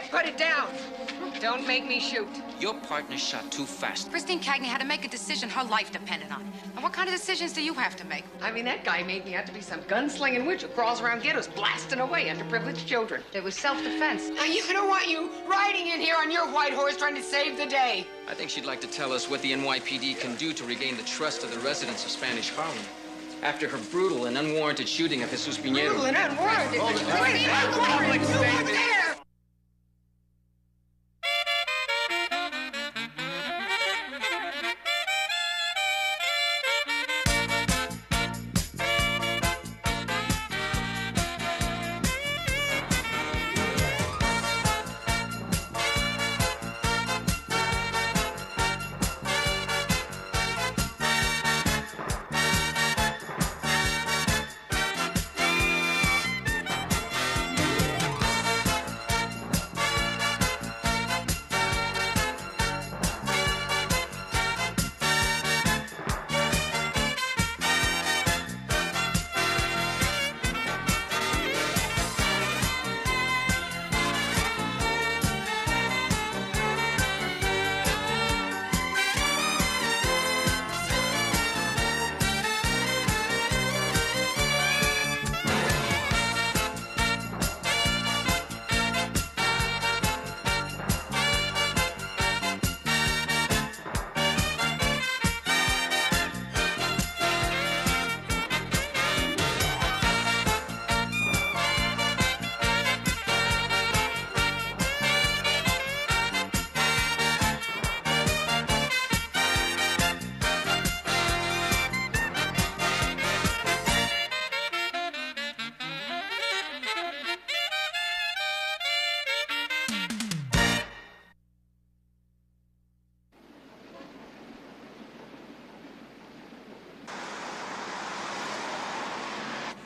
put it down. Don't make me shoot. Your partner shot too fast. Christine Cagney had to make a decision her life depended on. And what kind of decisions do you have to make? I mean, that guy made me out to be some gunslinging witch who crawls around ghettos blasting away underprivileged children. It was self-defense. Now, you don't want you riding in here on your white horse trying to save the day. I think she'd like to tell us what the NYPD can do to regain the trust of the residents of Spanish Harlem after her brutal and unwarranted shooting of Jesus Piñero. Brutal and unwarranted. Public statement.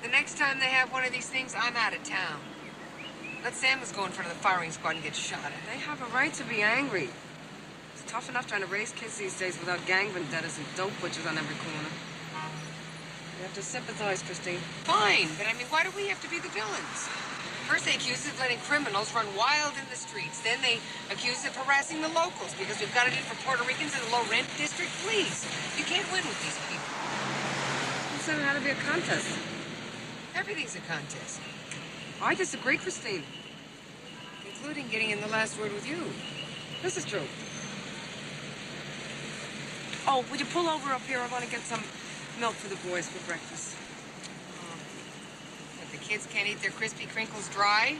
The next time they have one of these things, I'm out of town. Let Samuels go in front of the firing squad and get shot at. They have a right to be angry. It's tough enough trying to raise kids these days without gang vendettas and dope butchers on every corner. You have to sympathize, Christine. Fine, but I mean, why do we have to be the villains? First they accuse us of letting criminals run wild in the streets. Then they accuse us of harassing the locals because we've got it in for Puerto Ricans in the low-rent district. Please, you can't win with these people. Who said it had to be a contest? Everything's a contest, I disagree, Christine. including getting in the last word with you. This is true. Oh, would you pull over up here? I want to get some milk for the boys for breakfast. But the kids can't eat their crispy crinkles dry.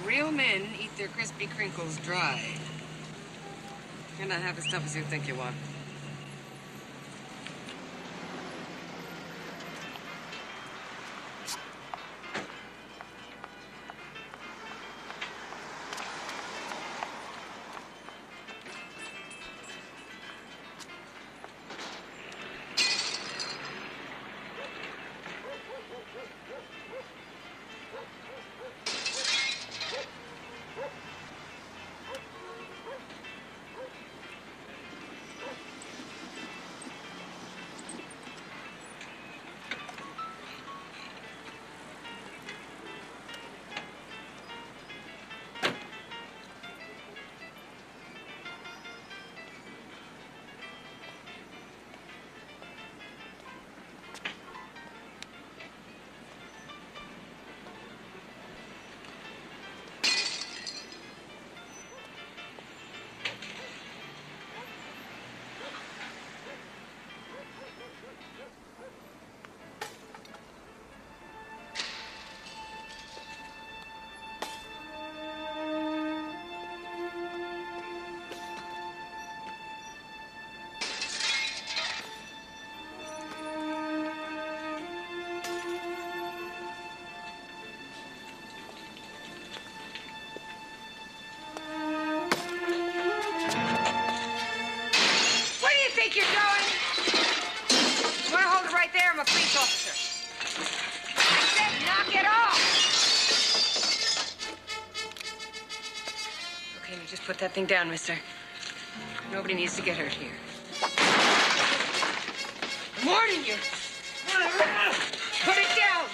Real men eat their crispy crinkles dry. You're not half as tough as you think you are. You're going. You want to hold it right there? I'm a police officer. I said knock it off. Okay, now just put that thing down, mister. Nobody needs to get hurt here. I'm warning you. Put it down.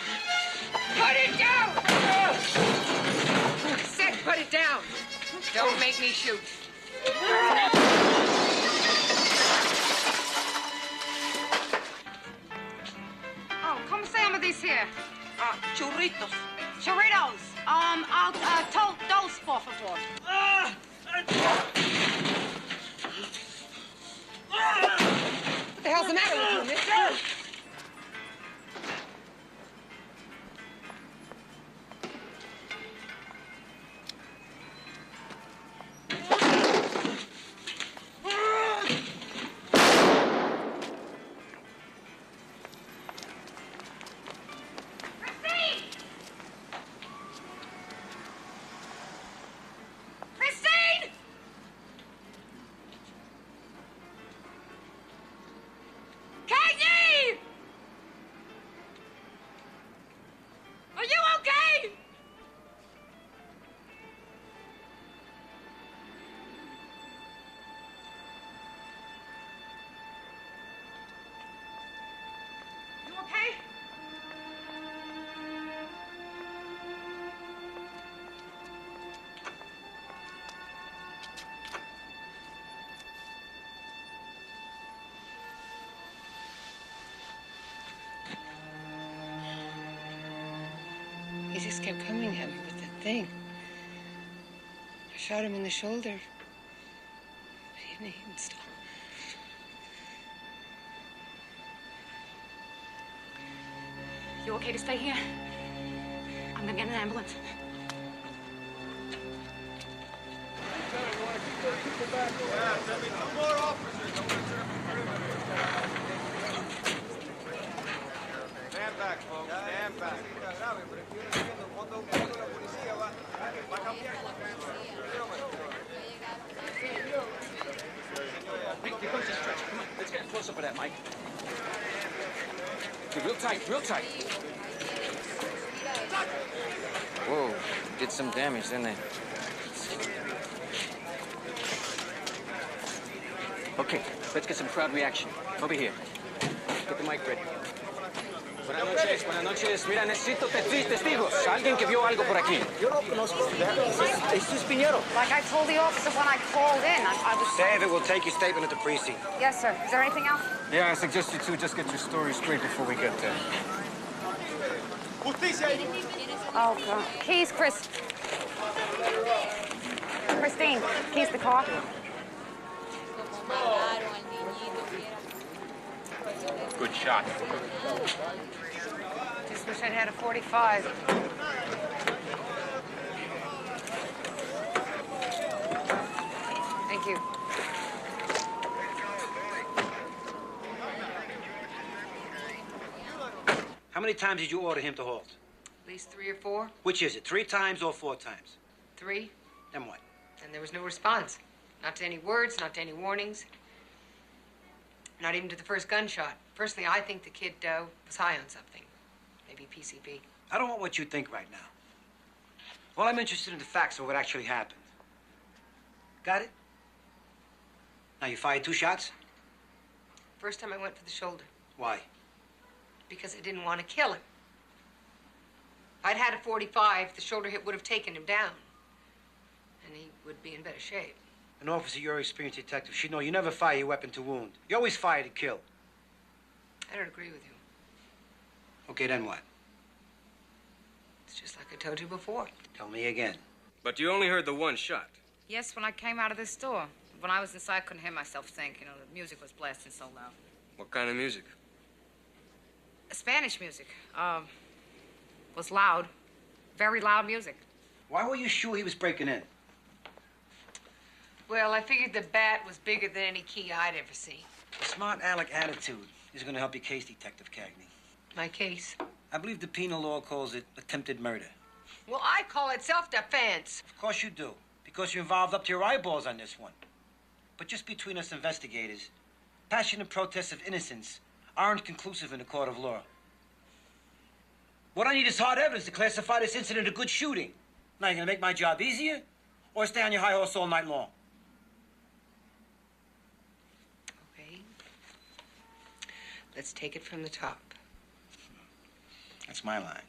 Put it down. I said put it down. Don't make me shoot. Oh, ¿cómo se llama this here? Churritos. Churritos. I'll dos, por favor. What the hell's the matter with you, mister? Cagney! Are you okay? You okay? He just kept coming at me with that thing. I shot him in the shoulder. But he didn't stop. You okay to stay here? I'm gonna get an ambulance. Stand back, folks. Stand back. Hey, here comes the stretch. Come on, let's get close up of that, Mike. Okay, real tight, real tight. Whoa, did some damage, didn't they? Okay, let's get some crowd reaction. Over here. Get the mic ready. Buenas noches, buenas noches. Mira, necesito testigos. Alguien que vio algo por aquí. Yo no conozco. Esto es Piñero. Like I told the officer when I called in, I was... Save it. We'll take your statement at the precinct. Yes, sir. Is there anything else? Yeah, I suggest you two just get your story straight before we get there. Oh, God. Keys, Chris. Christine, keys to the car. Good shot. Just wish I'd had a 45. Thank you. How many times did you order him to halt? At least 3 or 4. Which is it, 3 times or 4 times? 3. Then what? And there was no response. Not to any words, not to any warnings. Not even to the first gunshot. Personally, I think the kid was high on something. Maybe PCP. I don't want what you think right now. Well, I'm interested in the facts of what actually happened. Got it? Now, you fired 2 shots? First time I went for the shoulder. Why? Because I didn't want to kill him. If I'd had a 45, the shoulder hit would have taken him down. And he would be in better shape. An officer, you're an experienced detective, should know you never fire your weapon to wound. You always fire to kill. I don't agree with you. Okay, then what? It's just like I told you before. Tell me again. But you only heard the 1 shot. Yes, when I came out of the store. When I was inside, I couldn't hear myself think. You know, the music was blasting so loud. What kind of music? Spanish music. Was loud. Very loud music. Why were you sure he was breaking in? Well, I figured the bat was bigger than any key I'd ever seen. A smart aleck attitude is going to help your case, Detective Cagney. My case? I believe the penal law calls it attempted murder. Well, I call it self-defense. Of course you do, because you're involved up to your eyeballs on this one. But just between us investigators, passionate protests of innocence aren't conclusive in a court of law. What I need is hard evidence to classify this incident a good shooting. Now, you gonna make my job easier, or stay on your high horse all night long? Okay. Let's take it from the top. That's my line.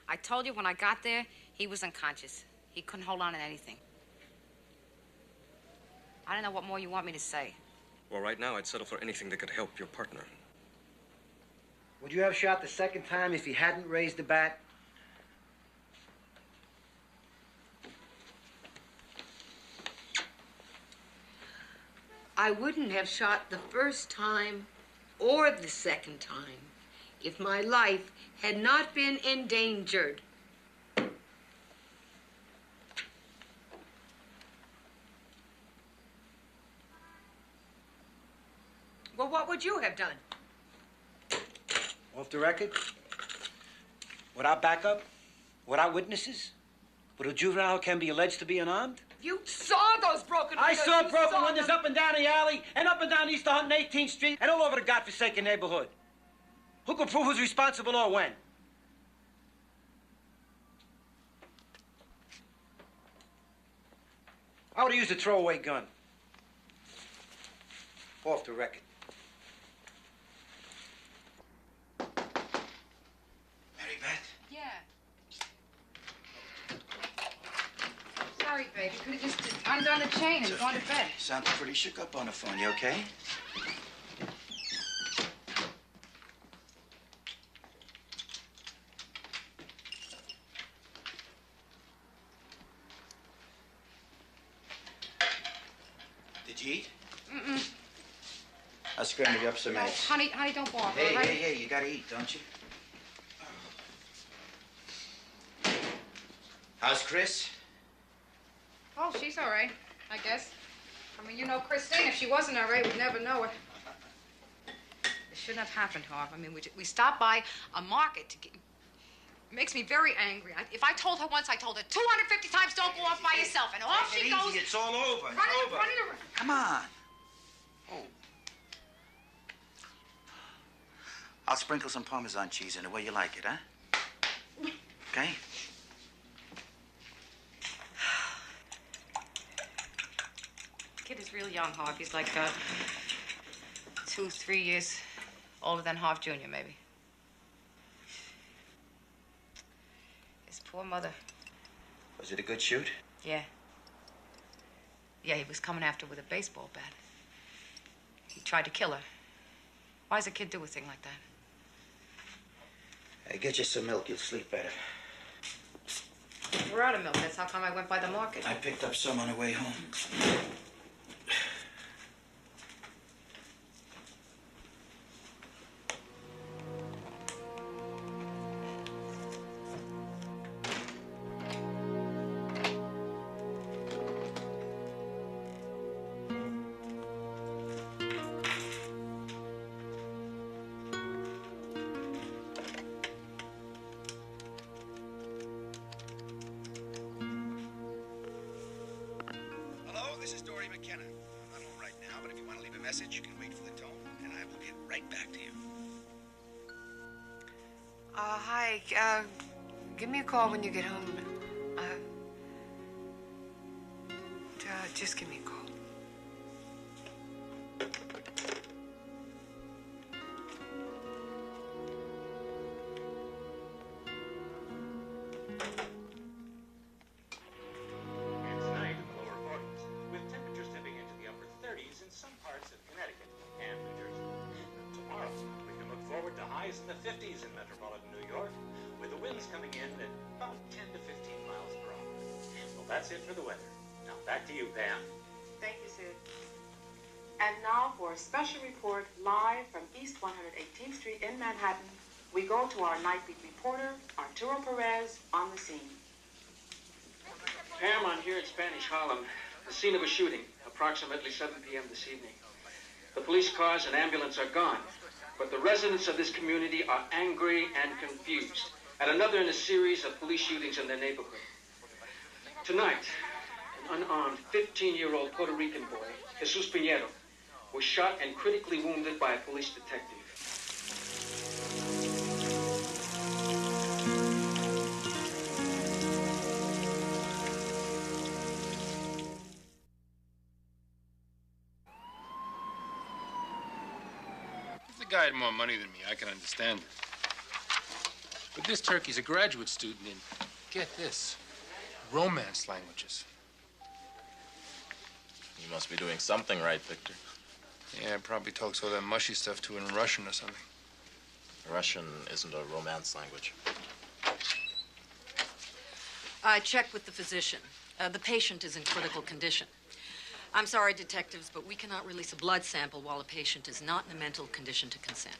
I told you when I got there, he was unconscious. He couldn't hold on to anything. I don't know what more you want me to say. Well, right now, I'd settle for anything that could help your partner. Would you have shot the second time if he hadn't raised the bat? I wouldn't have shot the first time or the second time if my life had not been endangered. Well, what would you have done? Off the record? Without backup? Without witnesses? With a juvenile who can be alleged to be unarmed? You saw those broken windows. I saw You broken saw windows them. up and down the alley, and up and down East 118th Street, and all over the godforsaken neighborhood. Who could prove who's responsible or when? I would have used a throwaway gun. Off the record. Mary Beth? Yeah. Sorry, baby. Could have just undone the chain and gone to bed. Sounded pretty shook up on the phone. You okay? Did you eat? Mm-mm. I'll scramble you up some No, eggs. honey, don't bark, Hey, all right? hey, you gotta eat, don't you? How's Chris? Oh, she's all right, I guess. I mean, you know Christine. If she wasn't all right, we'd never know it. This shouldn't have happened, Harv. I mean, we stopped by a market to get... It makes me very angry. If I told her once, I told her 250 times, don't go off by yourself. And off Take she it goes. easy. It's all over. It's Running, over. running around. Come on. Oh. I'll sprinkle some Parmesan cheese in the way you like it, huh? Okay? The kid is real young, Harv. He's like 2, 3 years older than Harv Jr., maybe. His poor mother. Was it a good shoot? Yeah. Yeah, he was coming after her with a baseball bat. He tried to kill her. Why does a kid do a thing like that? Hey, get you some milk. You'll sleep better. We're out of milk. That's how come I went by the market. I picked up some on the way home. Message, you can wait for the tone, and I will get right back to you. Hi. Give me a call when you get home. Just give me a call. In the 50s in metropolitan New York, with the winds coming in at about 10 to 15 miles per hour. Well, that's it for the weather. Now, back to you, Pam. Thank you, Sid. And now for a special report live from East 118th Street in Manhattan, we go to our Nightbeat reporter, Arturo Perez, on the scene. Pam, I'm here at Spanish Harlem, the scene of a shooting, approximately 7 p.m. this evening. The police cars and ambulance are gone. But the residents of this community are angry and confused at another in a series of police shootings in their neighborhood. Tonight, an unarmed 15-year-old Puerto Rican boy, Jesus Pinheiro, was shot and critically wounded by a police detective. If the guy had more money than me, I can understand it. But this turkey's a graduate student in, get this, romance languages. You must be doing something right, Victor. Yeah, probably talks all that mushy stuff to her in Russian or something. Russian isn't a Romance language. I checked with the physician. The patient is in critical condition. I'm sorry, detectives, but we cannot release a blood sample while a patient is not in a mental condition to consent.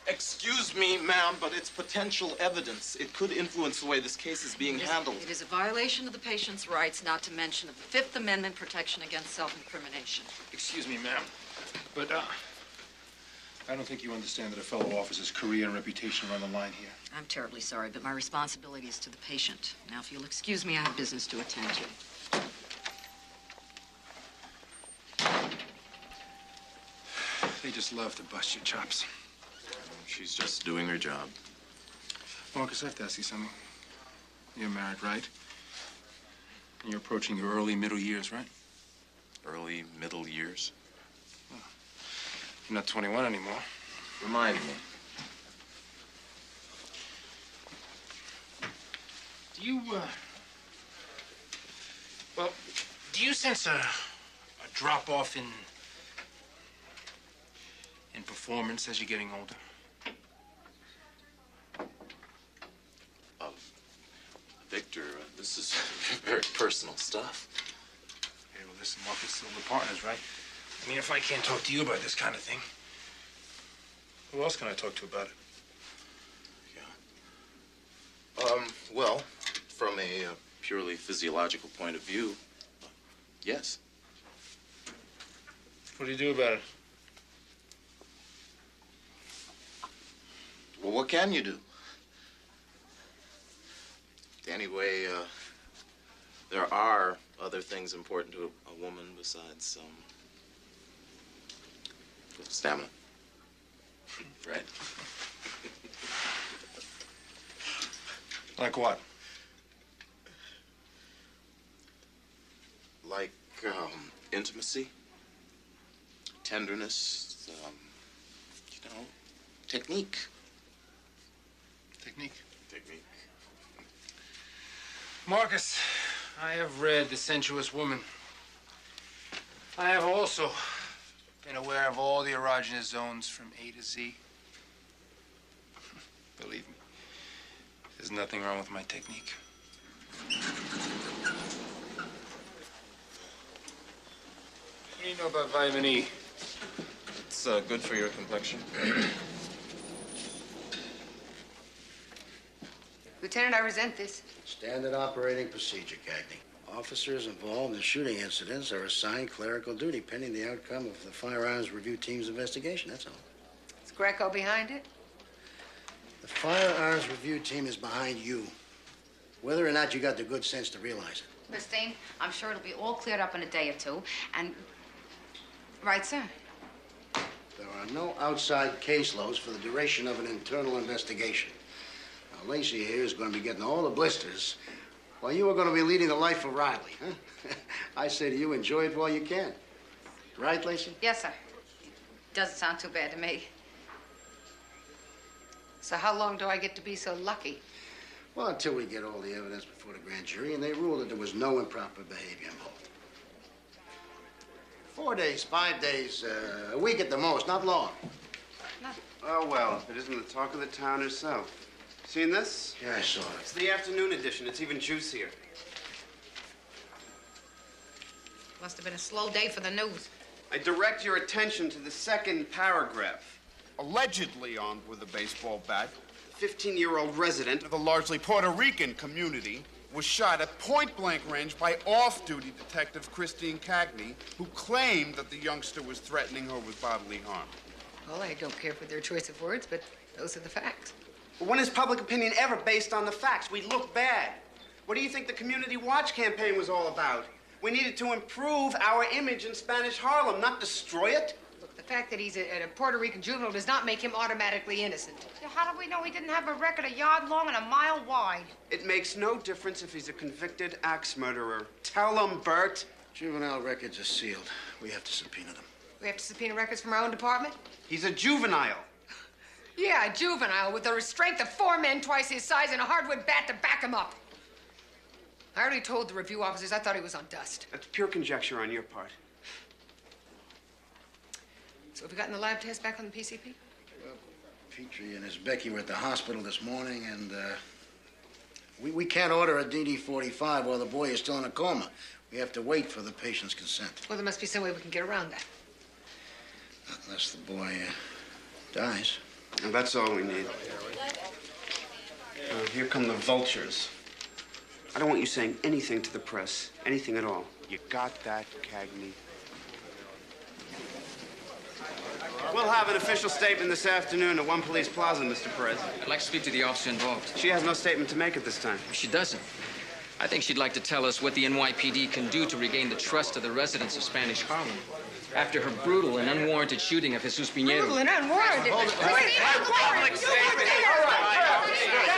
Excuse me, ma'am, but it's potential evidence. It could influence the way this case is being handled. It is a violation of the patient's rights, not to mention of the Fifth Amendment protection against self-incrimination. Excuse me, ma'am, but I don't think you understand that a fellow officer's career and reputation are on the line here. I'm terribly sorry, but my responsibility is to the patient. Now, if you'll excuse me, I have business to attend to. They just love to bust your chops. She's just doing her job. Marcus, I have to ask you something. You're married, right? And you're approaching your early middle years, right? Early middle years? You're not 21 anymore. Remind me. Do you, well, do you sense a drop-off in performance as you're getting older? Victor, this is very personal stuff. Okay, well, listen, Marcus, we're partners, right? I mean, if I can't talk to you about this kind of thing, who else can I talk to about it? Yeah. Well, from a purely physiological point of view, yes. What do you do about it? Well, what can you do? Anyway, there are other things important to a woman besides, stamina. Right? Like what? Like, intimacy, tenderness, technique. Technique? Technique. Marcus, I have read The Sensuous Woman. I have also been aware of all the erogenous zones from A to Z. Believe me, there's nothing wrong with my technique. What do you know about vitamin E? It's good for your complexion. Lieutenant, I resent this. Standard operating procedure, Cagney. Officers involved in shooting incidents are assigned clerical duty pending the outcome of the Firearms Review Team's investigation, that's all. Is Greco behind it? The Firearms Review Team is behind you, whether or not you got the good sense to realize it. Christine, I'm sure it'll be all cleared up in a day or two, and... Right, sir? There are no outside caseloads for the duration of an internal investigation. Now, Lacey here is going to be getting all the blisters while you are going to be leading the life of Riley, huh? I say to you, enjoy it while you can. Right, Lacey? Yes, sir. Doesn't sound too bad to me. So how long do I get to be so lucky? Well, until we get all the evidence before the grand jury and they rule that there was no improper behavior involved. 4 days, 5 days, a week at the most, not long. Oh, well, if it isn't the talk of the town herself. Seen this? Yeah, I saw it. It's the afternoon edition. It's even juicier. Must have been a slow day for the news. I direct your attention to the second paragraph. Allegedly armed with a baseball bat, the 15-year-old resident of the largely Puerto Rican community was shot at point-blank range by off-duty Detective Christine Cagney, who claimed that the youngster was threatening her with bodily harm. Well, I don't care for their choice of words, but those are the facts. But when is public opinion ever based on the facts? We look bad. What do you think the Community Watch campaign was all about? We needed to improve our image in Spanish Harlem, not destroy it. Look, the fact that he's a Puerto Rican juvenile does not make him automatically innocent. How do we know he didn't have a record a yard long and a mile wide? It makes no difference if he's a convicted axe murderer. Tell him, Bert. Juvenile records are sealed. We have to subpoena them. We have to subpoena records from our own department? He's a juvenile. Yeah, a juvenile with the strength of 4 men twice his size and a hardwood bat to back him up. I already told the review officers I thought he was on dust. That's pure conjecture on your part. So have we gotten the lab test back on the PCP? Well, Petrie and his Becky were at the hospital this morning, and we can't order a DD-45 while the boy is still in a coma. We have to wait for the patient's consent. Well, there must be some way we can get around that. Unless the boy dies. Well, that's all we need. Here come the vultures. I don't want you saying anything to the press. Anything at all. You got that, Cagney? We'll have an official statement this afternoon at One Police Plaza, Mr. Perez. I'd like to speak to the officer involved. She has no statement to make at this time. She doesn't. I think she'd like to tell us what the NYPD can do to regain the trust of the residents of Spanish Harlem after her brutal and unwarranted shooting of Jesus Piñero. Brutal and unwarranted? Public statement.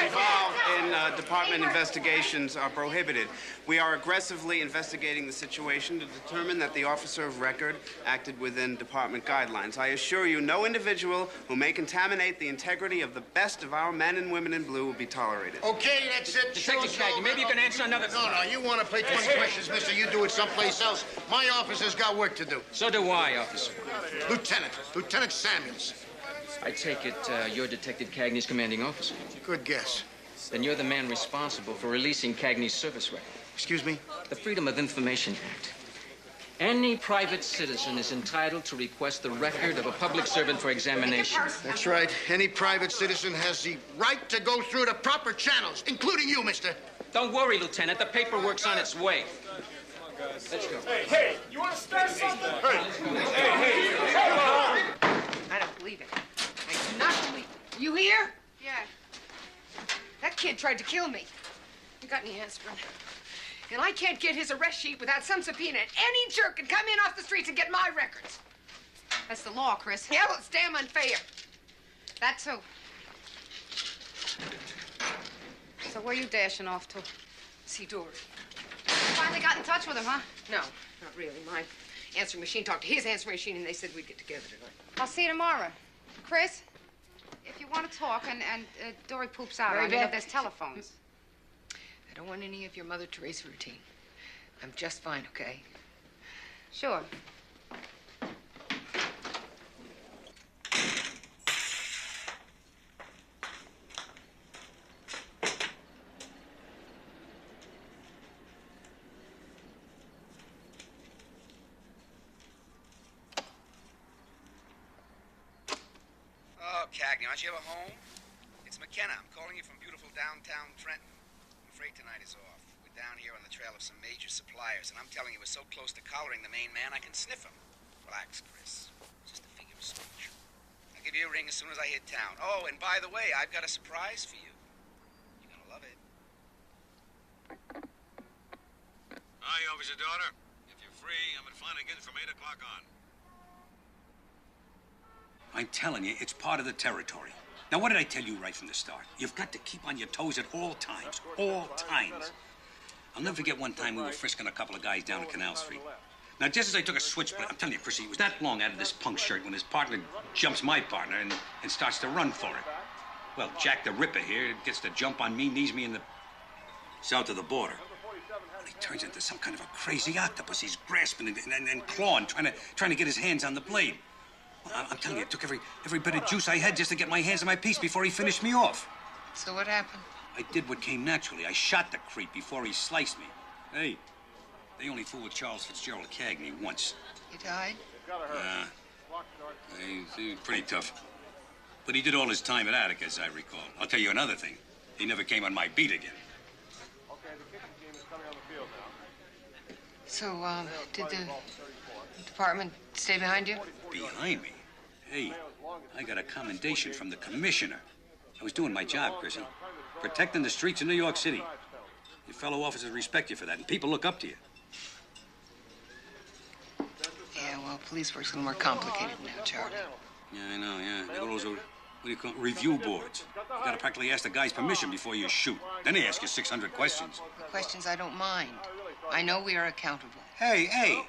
Involved in department investigations are prohibited. We are aggressively investigating the situation to determine that the officer of record acted within department guidelines. I assure you, no individual who may contaminate the integrity of the best of our men and women in blue will be tolerated. Okay, that's it. Detective Cagney, maybe you can answer another... No, you want to play 20 questions, mister. You do it someplace else. My officer's got work to do. So do I, officer. Lieutenant Samuels. I take it you're Detective Cagney's commanding officer. Good guess. Then you're the man responsible for releasing Cagney's service record. Excuse me? The Freedom of Information Act. Any private citizen is entitled to request the record of a public servant for examination. That's right. Any private citizen has the right to go through the proper channels, including you, mister. Don't worry, Lieutenant. The paperwork's on its way. Let's go. Hey, you want to start something? I don't believe it. I do not believe it. You here? Yeah. That kid tried to kill me. You got any aspirin? And I can't get his arrest sheet without some subpoena. And any jerk can come in off the streets and get my records. That's the law, Chris. Yeah, well, it's damn unfair. That's so. So where are you dashing off to? See Dory. You finally got in touch with him, huh? No, not really. My answering machine talked to his answering machine, and they said we'd get together tonight. I'll see you tomorrow. Chris, if you want to talk and Dory poops out, Mary I mean, Beth. there's telephones. I don't want any of your Mother Teresa routine. I'm just fine, okay? Sure. Oh, Cagney, aren't you ever home? It's McKenna. I'm calling you from beautiful downtown Trenton. I'm afraid tonight is off. We're down here on the trail of some major suppliers, and I'm telling you, we're so close to collaring the main man, I can sniff him. Relax, Chris. It's just a figure of speech. I'll give you a ring as soon as I hit town. Oh, and by the way, I've got a surprise for you. You're gonna love it. Hi, officer daughter. If you're free, I'm in Flanagan from 8 o'clock on. I'm telling you, it's part of the territory. Now, what did I tell you right from the start? You've got to keep on your toes at all times. All times. I'll never forget one time we were frisking a couple of guys down at Canal Street. Now, just as I took a switchblade, I'm telling you, Chrissy, it was that long out of this punk shirt when his partner jumps my partner and starts to run for it. Well, Jack the Ripper here gets the jump on me, knees me in the... south of the border. Well, he turns into some kind of a crazy octopus. He's grasping and clawing, trying to get his hands on the blade. Well, I'm telling you, it took every bit of juice I had just to get my hands on my piece before he finished me off. So what happened? I did what came naturally. I shot the creep before he sliced me. Hey, they only fooled Charles Fitzgerald Cagney once. He died? Yeah. He's pretty tough. But he did all his time at Attica, as I recall. I'll tell you another thing. He never came on my beat again. So, did the department stay behind you? Behind me? Hey, I got a commendation from the commissioner. I was doing my job, Chrissy. Protecting the streets of New York City. Your fellow officers respect you for that, and people look up to you. Yeah, well, police work's a little more complicated now, Charlie. Yeah, I know, yeah. They got those, what do you call it, review boards. You gotta practically ask the guy's permission before you shoot. Then they ask you 600 questions. Questions I don't mind. I know we are accountable. Hey!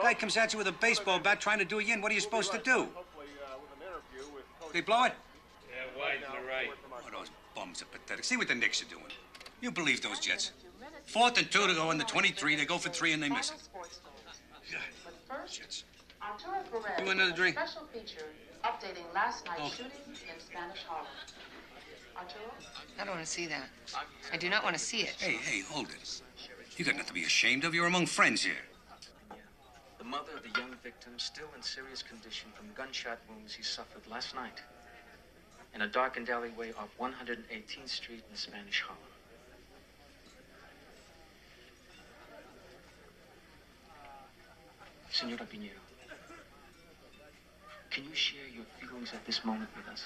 Guy comes at you with a baseball bat trying to do you in. What are you supposed to do? They blow it? Yeah, wide to the right. Oh, those bums are pathetic. See what the Knicks are doing. You believe those Jets? 4th and 2 to go in the 23. They go for 3 and they miss it. But first, Shits. Arturo Perez, You want another drink? special feature updating last night's shooting in Spanish Harlem. Arturo? I don't want to see that. I do not want to see it. Hey, hold it. You got nothing to be ashamed of. You're among friends here. The mother of the young victim still in serious condition from gunshot wounds he suffered last night in a darkened alleyway off 118th Street in Spanish Harlem. Senora Pinheiro, can you share your feelings at this moment with us?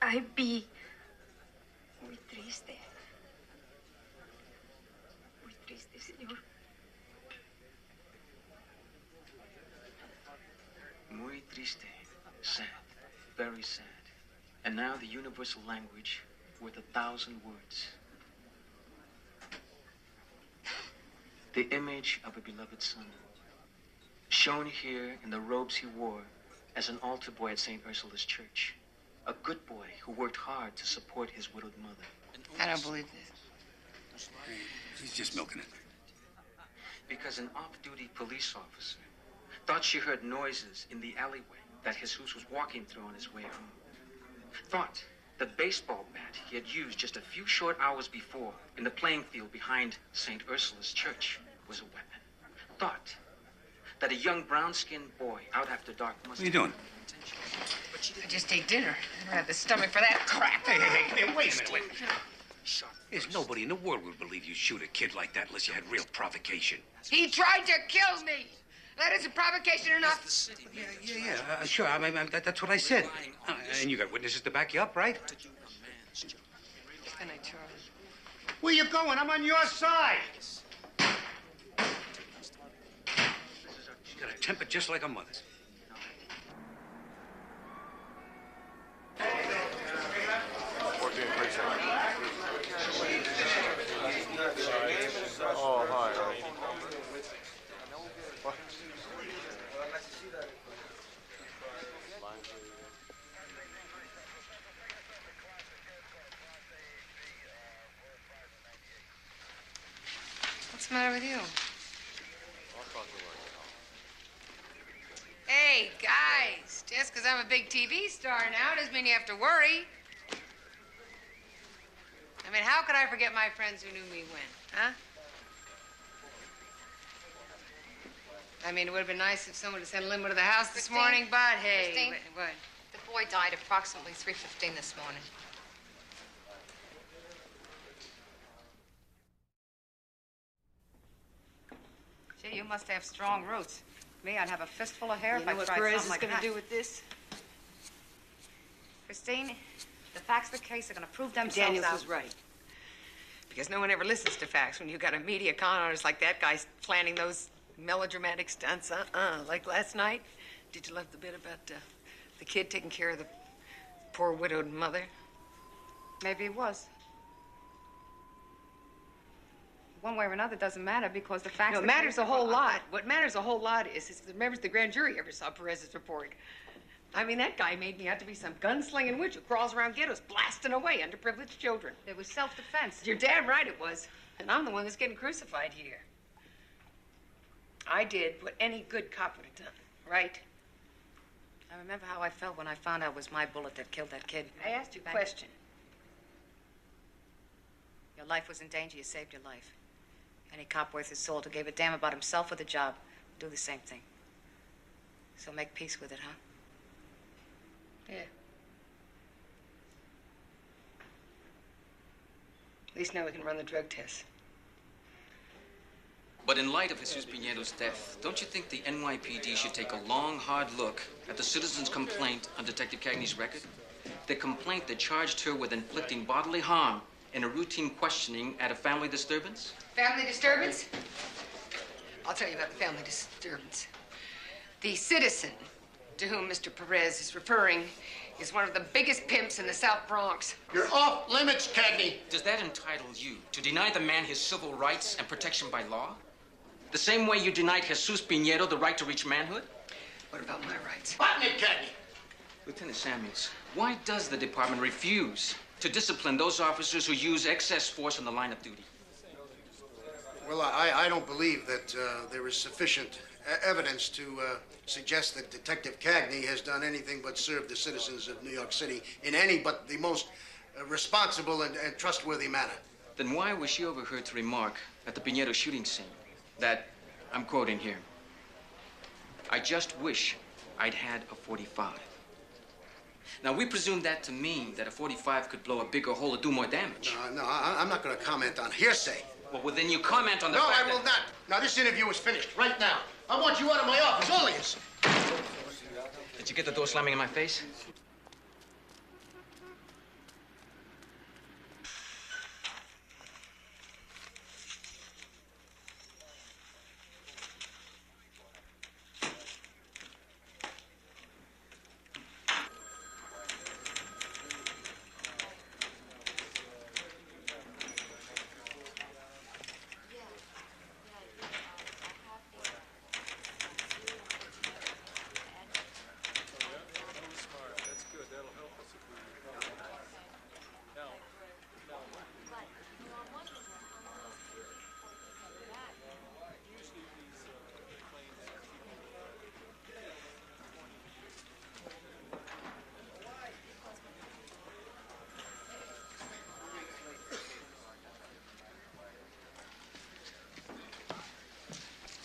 I be muy triste. Muy triste, señor. Muy triste, sad, very sad. And now the universal language worth 1,000 words. The image of a beloved son, shown here in the robes he wore as an altar boy at St. Ursula's Church. A good boy who worked hard to support his widowed mother. I don't believe this. He's just milking it. Because an off-duty police officer thought she heard noises in the alleyway that Jesus was walking through on his way home. Thought the baseball bat he had used just a few short hours before in the playing field behind St. Ursula's Church was a weapon. Thought that a young brown-skinned boy out after dark must... What are you doing? I just ate dinner. I don't have the stomach for that crap. Hey, wait a minute. There's nobody in the world would believe you'd shoot a kid like that unless you had real provocation. He tried to kill me. That isn't provocation enough. Yeah, sure. I mean, that's what I said. And you got witnesses to back you up, right? Good night, Charlie. Where you going? I'm on your side. She's got a temper just like her mother's. Oh, hi. What's the matter with you? Hey, guys, just because I'm a big TV star now doesn't mean you have to worry. I mean, how could I forget my friends who knew me when, huh? I mean, it would have been nice if someone had sent a limo to the house this morning, but hey, Christine? what? The boy died approximately 3:15 this morning. Gee, you must have strong roots. Me, I'd have a fistful of hair You if I know what tried Perez something is like going that. to do with this? Christine, the facts of the case are going to prove themselves Daniels out. was right. Because no one ever listens to facts when you got a media con artist like that guy planning those melodramatic stunts. Like last night. Did you love the bit about the kid taking care of the poor widowed mother? Maybe it was. One way or another doesn't matter because the facts... No, of it the matters case a whole are- lot. What matters a whole lot is the members of the grand jury ever saw Perez's report. I mean, that guy made me out to be some gunslinging witch who crawls around ghettos blasting away underprivileged children. It was self-defense. You're damn right it was. And I'm the one that's getting crucified here. I did what any good cop would have done, right? I remember how I felt when I found out it was my bullet that killed that kid. I asked you a Thank you. question. Your life was in danger. You saved your life. Any cop worth his salt who gave a damn about himself or the job would do the same thing. So make peace with it, huh? Yeah. At least now we can run the drug tests. But in light of Jesus Pinedo's death, don't you think the NYPD should take a long, hard look at the citizen's complaint on Detective Cagney's record? The complaint that charged her with inflicting bodily harm in a routine questioning at a family disturbance? Family disturbance? I'll tell you about the family disturbance. The citizen to whom Mr. Perez is referring is one of the biggest pimps in the South Bronx. You're off limits, Cagney. Does that entitle you to deny the man his civil rights and protection by law? The same way you denied Jesus Pinedo the right to reach manhood? What about my rights? Button it, Cagney. Lieutenant Samuels, why does the department refuse to discipline those officers who use excess force in the line of duty. Well, I don't believe that there is sufficient evidence to suggest that Detective Cagney has done anything but serve the citizens of New York City in any but the most responsible and trustworthy manner. Then why was she overheard to remark at the Piñero shooting scene that, I'm quoting here, "I just wish I'd had a .45. Now, we presume that to mean that a .45 could blow a bigger hole or do more damage. No, I'm not going to comment on hearsay. Well, then you comment on the fact fact I will not. Now, this interview is finished right now. I want you out of my office, all of you. Did you get the door slamming in my face?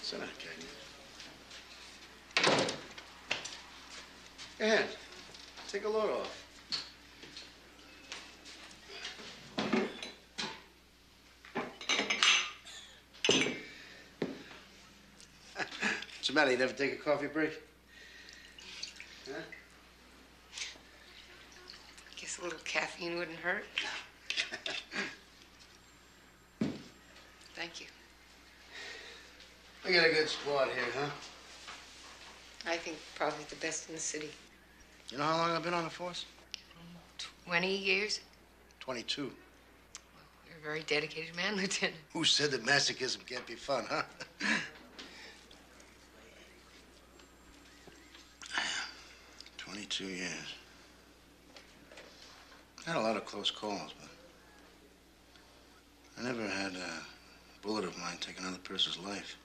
Sit down, Cagney. Go ahead. Take a load off. What's the matter? You never take a coffee break? Huh? Guess a little caffeine wouldn't hurt. Thank you. We got a good squad here, huh? I think probably the best in the city. You know how long I've been on the force? 20 years? 22. You're a very dedicated man, Lieutenant. Who said that masochism can't be fun, huh? 22 years. Had a lot of close calls, but I never had a bullet of mine take another person's life.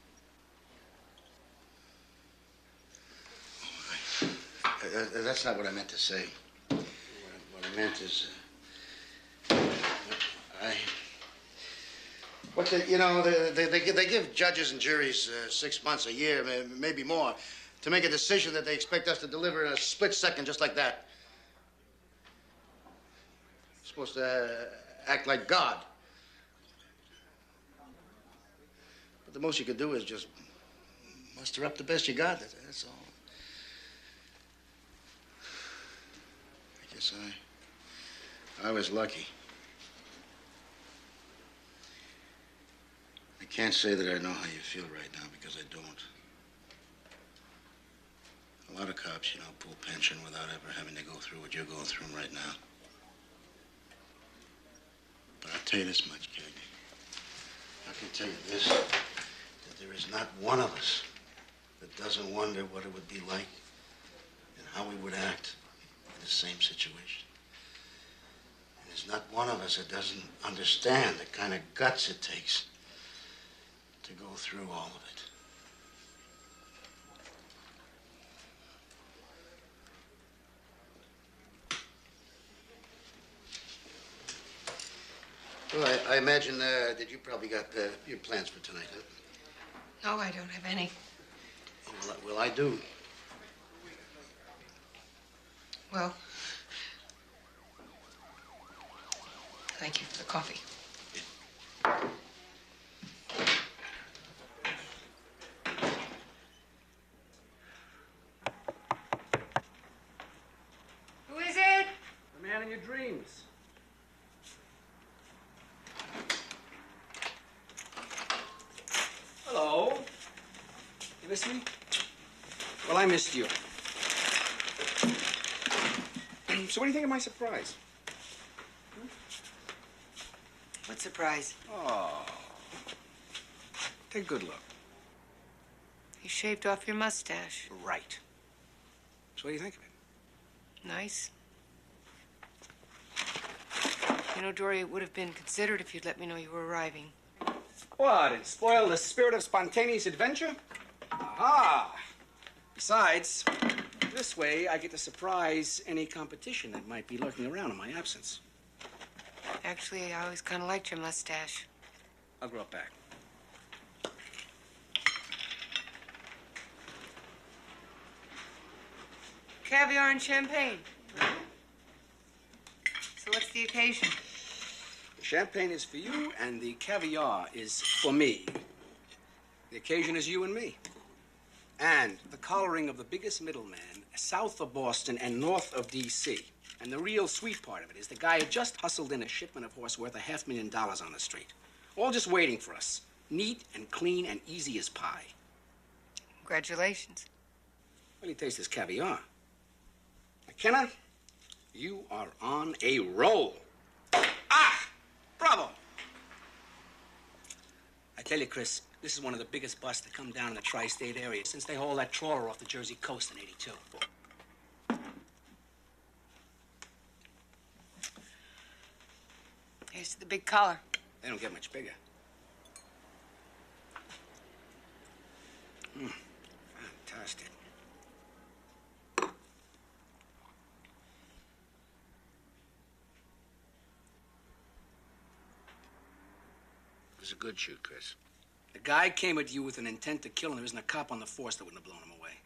That's not what I meant to say. What I meant is, they give judges and juries 6 months, a year, maybe more, to make a decision that they expect us to deliver in a split second, just like that. You're supposed to act like God. But the most you could do is just muster up the best you got. That's all. I guess I was lucky. I can't say that I know how you feel right now because I don't. A lot of cops, pull pension without ever having to go through what you're going through right now. But I'll tell you this much, Cagney. I can tell you this, that there is not one of us that doesn't wonder what it would be like and how we would act in the same situation. And there's not one of us that doesn't understand the kind of guts it takes to go through all of it. Well, I imagine that you probably got your plans for tonight, huh? No, I don't have any. Well, I do. Well, thank you for the coffee. Who is it? The man in your dreams. Hello. You miss me? Well, I missed you. So what do you think of my surprise? What surprise? Oh. Take a good look. You shaved off your mustache. Right. So what do you think of it? Nice. You know, Dory, it would have been considered if you'd let me know you were arriving. What? It spoiled the spirit of spontaneous adventure? Aha! Besides, this way I get to surprise any competition that might be lurking around in my absence. Actually, I always kind of liked your mustache. I'll grow it back. Caviar and champagne. So what's the occasion? The champagne is for you, and the caviar is for me. The occasion is you and me. And the collaring of the biggest middleman south of Boston and north of D.C. And the real sweet part of it is the guy had just hustled in a shipment of horse worth $500,000 on the street. All just waiting for us. Neat and clean and easy as pie. Congratulations. Well, he tastes his caviar. McKenna, you are on a roll. Ah! Bravo! I tell you, Chris, this is one of the biggest busts to come down in the tri-state area since they hauled that trawler off the Jersey coast in '82. Here's the big collar. They don't get much bigger. Fantastic. It was a good shoot, Chris. The guy came at you with an intent to kill, and there isn't a cop on the force that wouldn't have blown him away.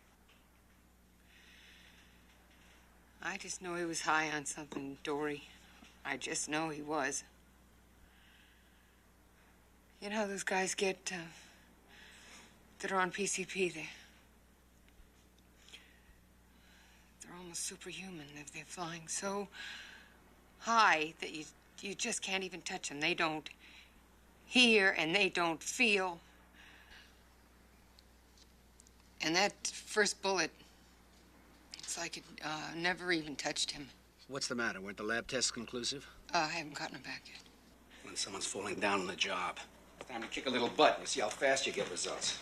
I just know he was high on something, Dory. I just know he was. You know how those guys get, that are on PCP, they're almost superhuman. They're flying so high that you just can't even touch them. They don't hear and they don't feel. And that first bullet, it's like it never even touched him. What's the matter? Weren't the lab tests conclusive? I haven't gotten him back yet. When someone's falling down on the job, it's time to kick a little butt and see how fast you get results.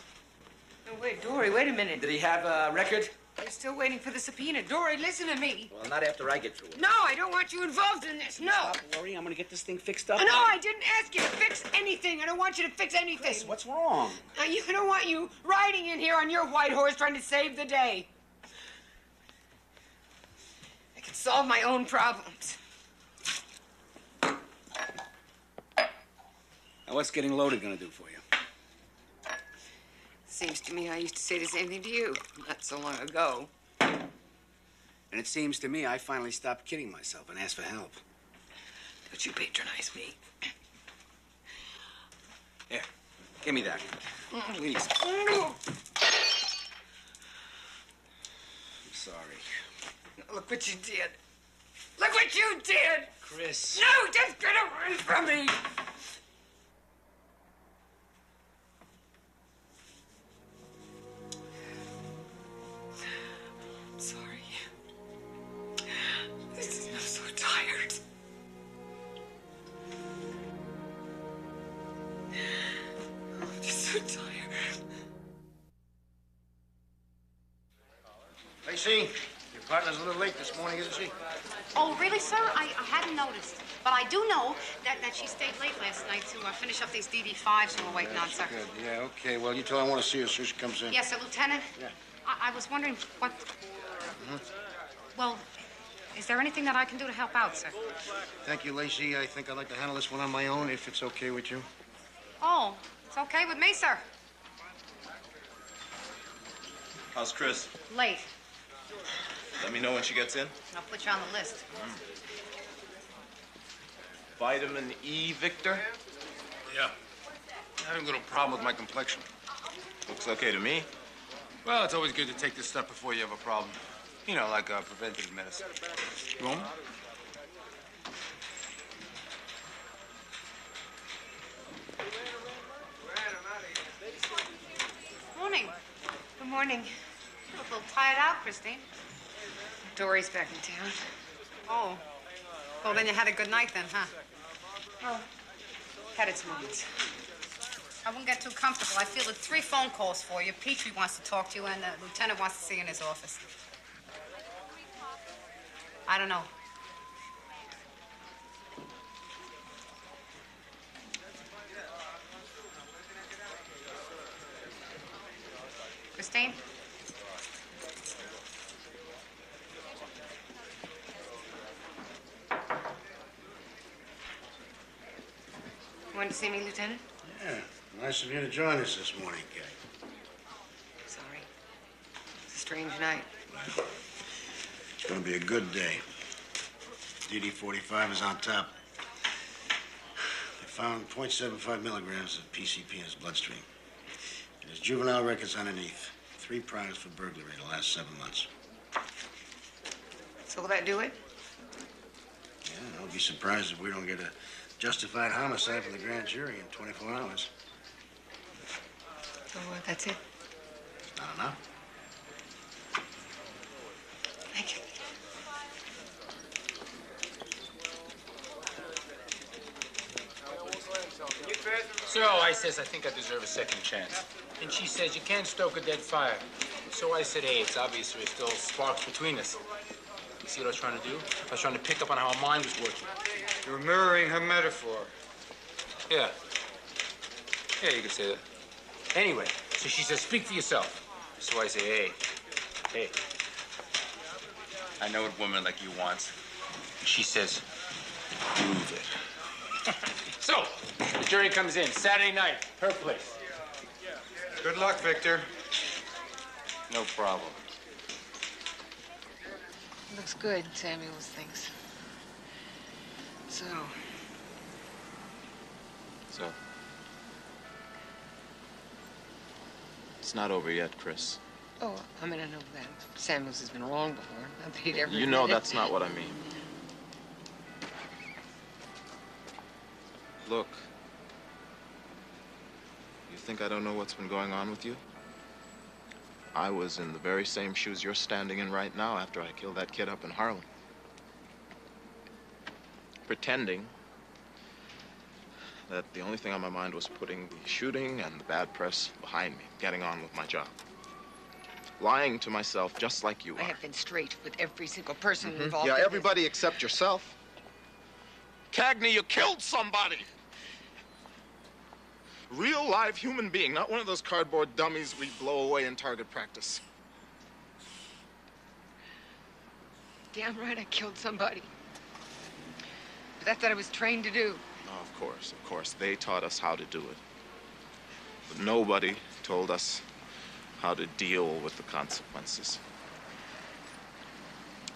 No, wait, Dory, wait a minute. Did he have a record? They're still waiting for the subpoena. Dory, listen to me. Well, not after I get through it. No, I don't want you involved in this. No. Stop worrying. I'm going to get this thing fixed up. No, I didn't ask you to fix anything. I don't want you to fix anything. Chris, what's wrong? I don't want you riding in here on your white horse trying to save the day. I can solve my own problems. Now, what's getting loaded going to do for you? Seems to me I used to say the same thing to you not so long ago. And it seems to me I finally stopped kidding myself and asked for help. Don't you patronize me. Here, give me that. Please. No. I'm sorry. Look what you did. Look what you did! Chris. No, just get away from me! I'm sorry. I'm so tired. I'm just so tired. Lacey, your partner's a little late this morning, isn't she? Oh, really, sir? I hadn't noticed. But I do know that she stayed late last night to finish up these DD5s we were waiting on, sir. Good, yeah, okay. Well, you tell her I want to see her so she comes in. Yes, sir, Lieutenant? Yeah. I was wondering what... Mm-hmm. Well, is there anything that I can do to help out, sir? Thank you, Lacey. I think I'd like to handle this one on my own, if it's okay with you. Oh, it's okay with me, sir. How's Chris? Late. Let me know when she gets in. I'll put you on the list. Vitamin E, Victor? Yeah. I have a little problem with my complexion. Looks okay to me. Well, it's always good to take this stuff before you have a problem. You know, like preventative medicine. You want one? Morning. Good morning. You look a little tired out, Christine. Dory's back in town. Oh. Well, then you had a good night then, huh? Oh, had its moments. I wouldn't get too comfortable. I feel 3 phone calls for you. Petrie wants to talk to you, and the lieutenant wants to see you in his office. I don't know. Christine? Want to see me, Lieutenant? Yeah, nice of you to join us this morning, Kay. Sorry. It's a strange night. It's gonna be a good day. DD-45 is on top. They found 0.75 milligrams of PCP in his bloodstream. And his juvenile record's underneath. 3 priors for burglary in the last 7 months. So will that do it? Yeah, I'll be surprised if we don't get a justified homicide from the grand jury in 24 hours. So that's it? Not enough. Thank you. So I says, I think I deserve a second chance. And she says, you can't stoke a dead fire. So I said, hey, it's obvious there's still sparks between us. You see what I was trying to do? I was trying to pick up on how her mind was working. You're mirroring her metaphor. Yeah. Yeah, you could say that. Anyway, so she says, speak for yourself. So I say, hey. I know what a woman like you wants. And she says, prove it. So, the jury comes in, Saturday night, her place. Good luck, Victor. No problem. Looks good, Samuels thinks. So, It's not over yet, Chris. oh, I mean, I know that Samuels has been wrong before. Not that he'd ever You know admit it. that's not what I mean. Look. You think I don't know what's been going on with you? I was in the very same shoes you're standing in right now after I killed that kid up in Harlem. Pretending that the only thing on my mind was putting the shooting and the bad press behind me, getting on with my job. Lying to myself just like you are. I have been straight with every single person involved Yeah, in everybody except yourself. Cagney, you killed somebody! Real live human being, not one of those cardboard dummies we blow away in target practice. this. Damn right I killed somebody. But that's what I was trained to do. Oh, of course. They taught us how to do it. But nobody told us how to deal with the consequences.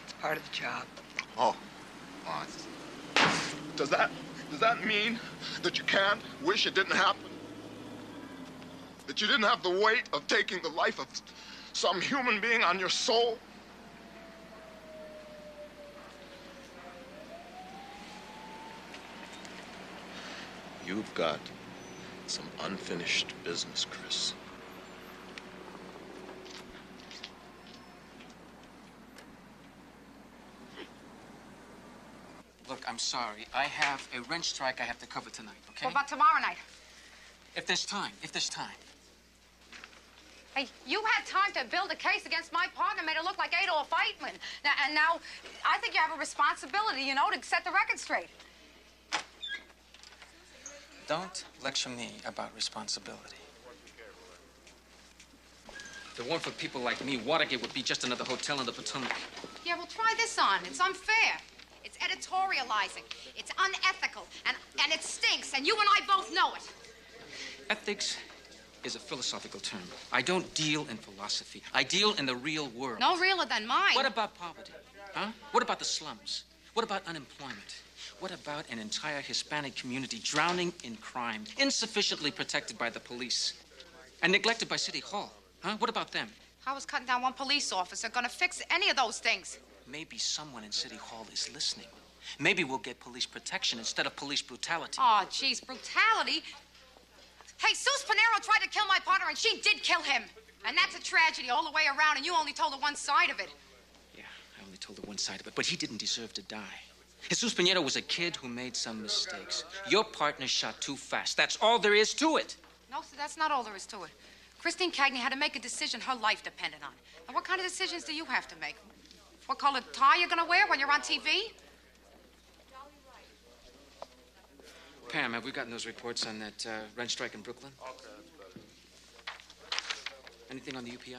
It's part of the job. Oh. Does that mean that you can't wish it didn't happen? That you didn't have the weight of taking the life of some human being on your soul? You've got some unfinished business, Chris. Look, I'm sorry. I have a wrench strike I have to cover tonight, okay? What about tomorrow night? If there's time. Hey, you had time to build a case against my partner, made it look like Adolf Eichmann. Now, I think you have a responsibility, you know, to set the record straight. Don't lecture me about responsibility. If it weren't for people like me, Watergate would be just another hotel in the Potomac. Yeah, well, try this on. It's unfair. It's editorializing. It's unethical. And it stinks, and you and I both know it. Ethics is a philosophical term. I don't deal in philosophy. I deal in the real world. No realer than mine. What about poverty? Huh? What about the slums? What about unemployment? What about an entire Hispanic community drowning in crime, insufficiently protected by the police, and neglected by City Hall? Huh? What about them? How is cutting down one police officer gonna fix any of those things? Maybe someone in City Hall is listening. Maybe we'll get police protection instead of police brutality. Oh, geez, brutality? Hey, Sus Pinero tried to kill my partner, and she did kill him. And that's a tragedy all the way around, and you only told her one side of it. Yeah, I only told her one side of it, but he didn't deserve to die. Jesus Pinero was a kid who made some mistakes. Your partner shot too fast. That's all there is to it. No, sir, that's not all there is to it. Christine Cagney had to make a decision her life depended on. And what kind of decisions do you have to make? What color tie you're gonna wear when you're on TV? Pam, have we gotten those reports on that wrench strike in Brooklyn? Anything on the UPI?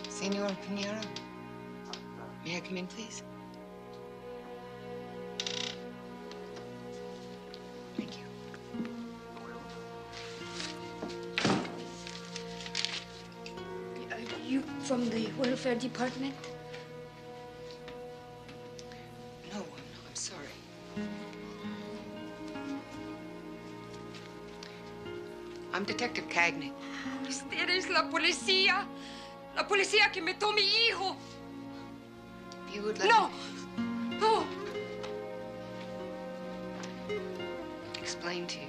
Senor Pinheiro, may I come in, please? Thank you. Are you from the welfare department? No, I'm sorry. I'm Detective Cagney. Usted es la policía. La policía que mató a mi hijo. If you would let No. me No. explain to you.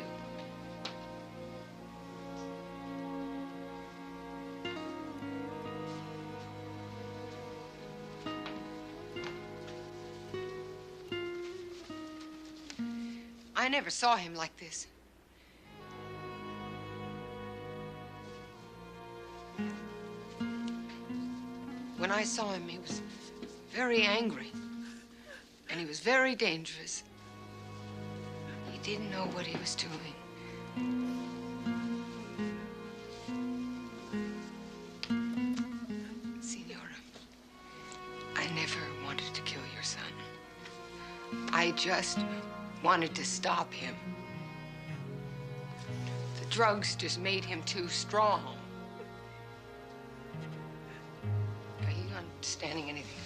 I never saw him like this. When I saw him, he was very angry, and he was very dangerous. He didn't know what he was doing. Senora, I never wanted to kill your son. I just wanted to stop him. The drugs just made him too strong. Are you understanding anything?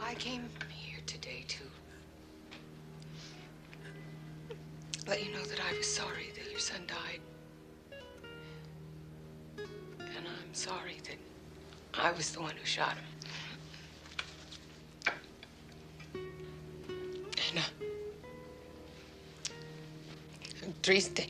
I came here today to let you know that I was sorry that your son died. And I'm sorry that I was the one who shot him. And I'm triste.